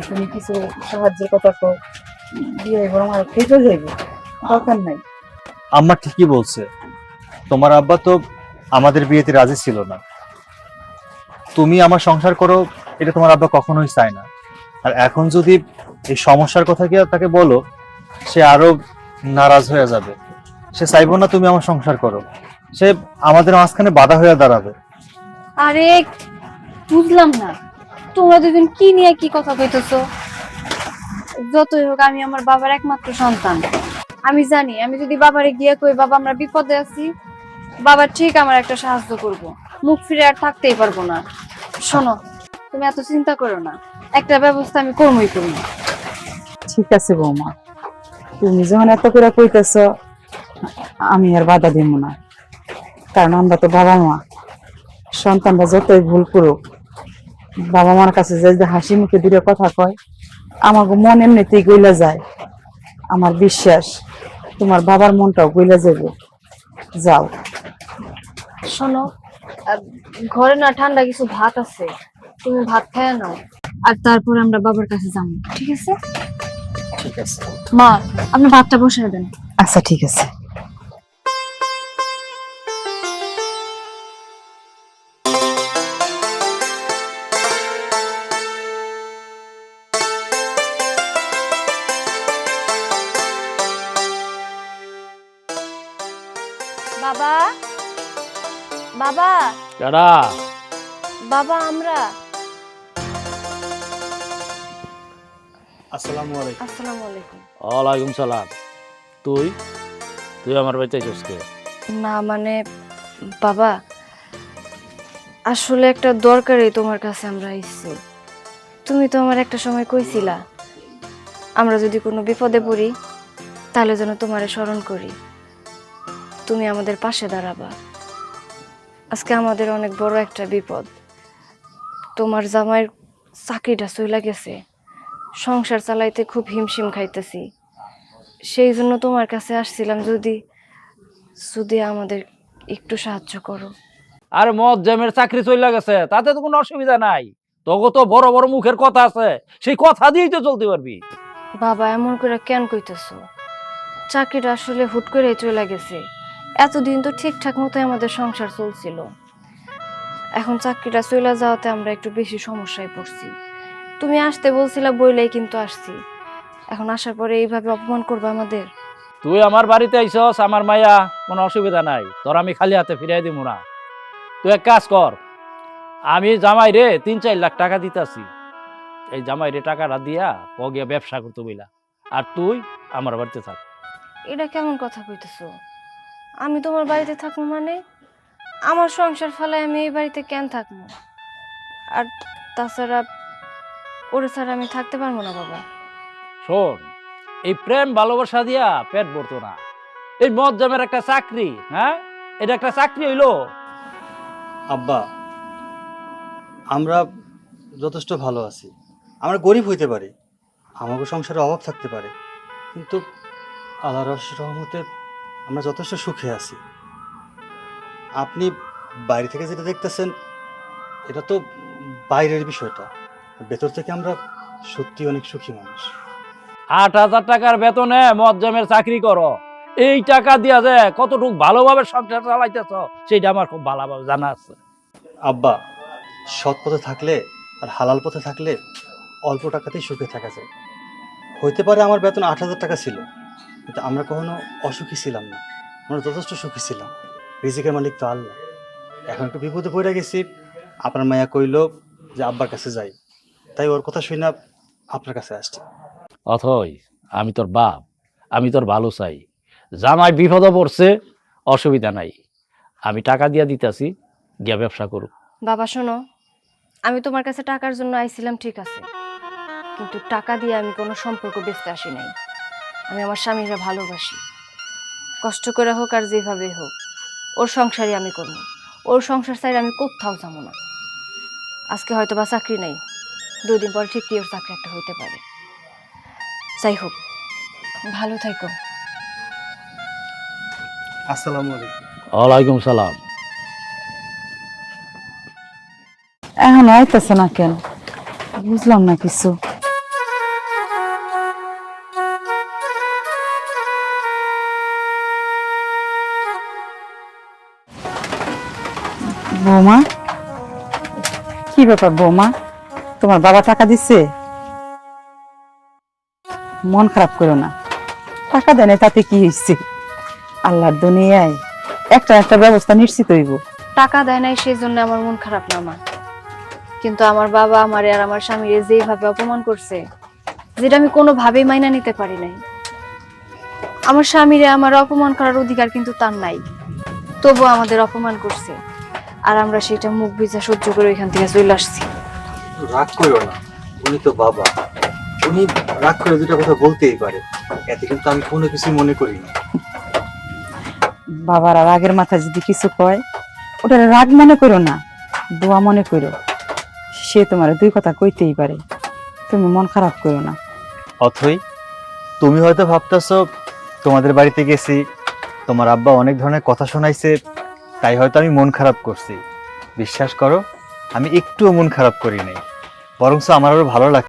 তুমি কিছু সাহায্যের কথা কো, বিয়ে বরং আর কেটে যাইবে, দরকার নাই। আম্মা ঠিকই বলছে, তোমার আব্বা তো আমাদের বিয়েতে রাজি ছিল না। তুমি আমার সংসার করো, এটা তোমার আব্বা কখনোই চায় না। আর এখন যদি এই সমস্যার কথা কি তাকে বলো, সে আরো নারাজ হয়ে যাবে। সে চাইবো না তুমি আমার সংসার করো, সে আমাদের মাঝখানে বাধা হয়ে দাঁড়াবে। আরে বুঝলাম না, তোমরা দুজন কি নিয়ে কি কথা কইতেছো? যতই হোক আমি আমার বাবার একমাত্র সন্তান। আমি জানি আমি যদি বাবারে গিয়ে কই বাবা আমরা বিপদে আছি, বাবা ঠিক আমার একটা সাহায্য করব, মুখ ফিরে আর থাকতেই পারবো না। শোনো, তুমি এত চিন্তা করো না, একটা ব্যবস্থা আমি করবই করব। ঠিক আছে বৌমা, তুমি যখন এত করে কইতেছ, আমি আর বাধা দিব না। কারণ আমরা তো বাবা মা, সন্তানরা যতই ভুল করুক, বাবা মার কাছে যে হাসি মুখে দূরে কথা কয়, আমার মন এমনিতেই গইলা যায়। আমার বিশ্বাস তোমার বাবার মনটাও গইলা যাবে। যাও। শোনো, ঘরে না ঠান্ডা কিছু ভাত আছে, তুমি ভাত খেয়ে নাও, আর তারপর আমরা বাবার কাছে যাবো, ঠিক আছে? ঠিক আছে। মা, আপনি ভাতটা বসিয়ে দেন। আচ্ছা ঠিক আছে। বাবা, বাবা, কারা? বাবা আমরা। আসসালামু আলাইকুম। আসসালামু আলাইকুম। ওয়ালাইকুম সালাম। তুই তুই আমার বাড়িতে আছিস কে? না মানে বাবা, আসলে একটা দরকারে তোমার কাছে আমরা আইছি। তুমি তো আমার একটা সময় কইছিলা আমরা যদি কোনো বিপদে পড়ি তাহলে যেন তোমারে স্মরণ করি, তুমি আমাদের পাশে দাঁড়াবা। আজকে আমাদের অনেক বড় একটা বিপদ, তোমার জামাইয়ের চাকরিটা চইলা গেছে, সংসার চালাইতে খুব হিমশিম খাইতেছি। সেই জন্য তোমার কাছে আসছিলাম, যদি যদি আমাদের একটু সাহায্য করো। আর মদ জামের চাকরি চলে গেছে, তাতে তো কোনো অসুবিধা নাই। তোকে তো বড় বড় মুখের কথা আছে, সেই কথা দিয়েই তো চলতে পারবি। বাবা এমন করে কেন কইতেছো? চাকরিটা আসলে হুট করে চলে গেছে, এতদিন তো ঠিকঠাক মতো আমাদের সংসার চলছিল। এখন চাকরিটা চলে যাওয়াতে আমরা একটু বেশি সমস্যায় পড়ছি। তুমি আসতে বলছিলা বইলেই কিন্তু আসছি, এখন আসার পরে এইভাবে অপমান করবে আমাদের? তুই আমার বাড়িতে আইসস, আমার মায়া, কোনো অসুবিধা নাই, তোর আমি খালি হাতে ফিরাই দিব না। তুই এক কাজ কর, আমি জামাই রে 3-4 লাখ টাকা দিতাছি, এই জামাই রে টাকাটা দিয়া ও গিয়া ব্যবসা করতে বইলা, আর তুই আমার বাড়িতে থাক। এটা কেমন কথা কইতেছো? আমি তোমার বাড়িতে থাকবো মানে? আমার সংসার ফেলায় আমি এই বাড়িতে কেন থাকবো? আর তাছাড়া ওরে ছাড়া আমি থাকতে পারবো না বাবা। শোন, এই প্রেম ভালোবাসা দিয়া পেট ভরতো না। এই মদ জামের একটা চাকরি, হ্যাঁ, এটা একটা চাকরি হইলো? আব্বা, আমরা যথেষ্ট ভালো আছি। আমরা গরিব হইতে পারি, আমাকে সংসারে অভাব থাকতে পারে, কিন্তু আল্লাহর রহমতে আমরা যথেষ্ট সুখে আছি। আপনি বাইরে থেকে যেটা দেখতেছেন, এটা তো বাইরের বিষয়টা। ভেতর থেকে আমরা সত্যি অনেক সুখী মানুষ। 8,000 টাকার বেতনে মদ জামের চাকরি করো, এই টাকা দিয়া যে কতটুকু ভালোভাবে সংসার চালাইতেছ সেটা আমার খুব ভালোভাবে জানা আছে। আব্বা, সৎ পথে থাকলে আর হালাল পথে থাকলে অল্প টাকাতেই সুখে থাকা যায়। হইতে পারে আমার বেতন 8,000 টাকা ছিল, কিন্তু আমরা কখনো অসুখী ছিলাম না, আমরা যথেষ্ট সুখী ছিলাম। রিজিকের মালিক তো আল্লাহ। এখন একটু বিপদে পড়ে গেছি, আপনার মায়া কইল যে আব্বার কাছে যাই, তাই ওর কথা শুনে আপনার কাছে আসছি। অথই, আমি তোর বাপ, আমি তোর ভালো চাই। জামাই বিপদে পড়ছে, অসুবিধা নাই, আমি টাকা দিয়া দিতেছি, গিয়া ব্যবসা করুক। বাবা শোনো, আমি তোমার কাছে টাকার জন্য আইছিলাম ঠিক আছে, কিন্তু টাকা দিয়ে আমি কোনো সম্পর্ক বেচতে আসি নাই। আমি আমার স্বামীরা ভালোবাসি, কষ্ট করে হোক আর যেভাবে হোক ওর সংসারই আমি করবো। ওর সংসার চাই আমি কোথাও যাবো না। আজকে হয়তো বা চাকরি নাই, 2 দিন পর ঠিক ওর চাকরি একটা হইতে পারে। যাই হোক, ভালো থাকো। আসসালামু আলাইকুম। ওয়ালাইকুম সালাম। এখন আইতেছে না কেন, বুঝলাম না কিছু। বৌমা, কি ব্যাপার বৌমা, তোমার বাবা টাকা দিচ্ছে? মন খারাপ করো না, টাকা দেয় না তাতে কি হয়েছে? আল্লাহর দুনিয়ায় একটা একটা ব্যবস্থা নিশ্চিত হইব। টাকা দেয় নাই সেই জন্য আমার মন খারাপ না মা, কিন্তু আমার বাবা আমারে আর আমার স্বামীরে যেভাবে অপমান করছে, যেটা আমি কোনোভাবেই মাইনা নিতে পারি নাই। আমার স্বামীরে আমার অপমান করার অধিকার কিন্তু তার নাই, তবু আমাদের অপমান করছে, আর আমরা সেটা মুখ বুজা সহ্য করে ওইখান থেকে চলে আসছি। রাগ করো না, উনি তো বাবা, উনি রাগ করে দুটা কথা বলতেই পারে, এতে কিন্তু আমি কোনো কিছু মনে করি না। বাবার আর রাগের মাথা যদি কিছু কয়, ওটা রাগ মনে করো না, দোয়া মনে করো। সে তোমার দুই কথা কইতেই পারে, তুমি মন খারাপ করো না। অথই, তুমি হয়তো ভাবতেছো তোমাদের বাড়িতে গেছি, তোমার আব্বা অনেক ধরনের কথা শোনাইছে, তাই হয়তো আমি মন খারাপ করছি। বিশ্বাস করো, আমি একটুও মন খারাপ করি নাই, বরঞ্চ আমার আরো ভালো লাগছে।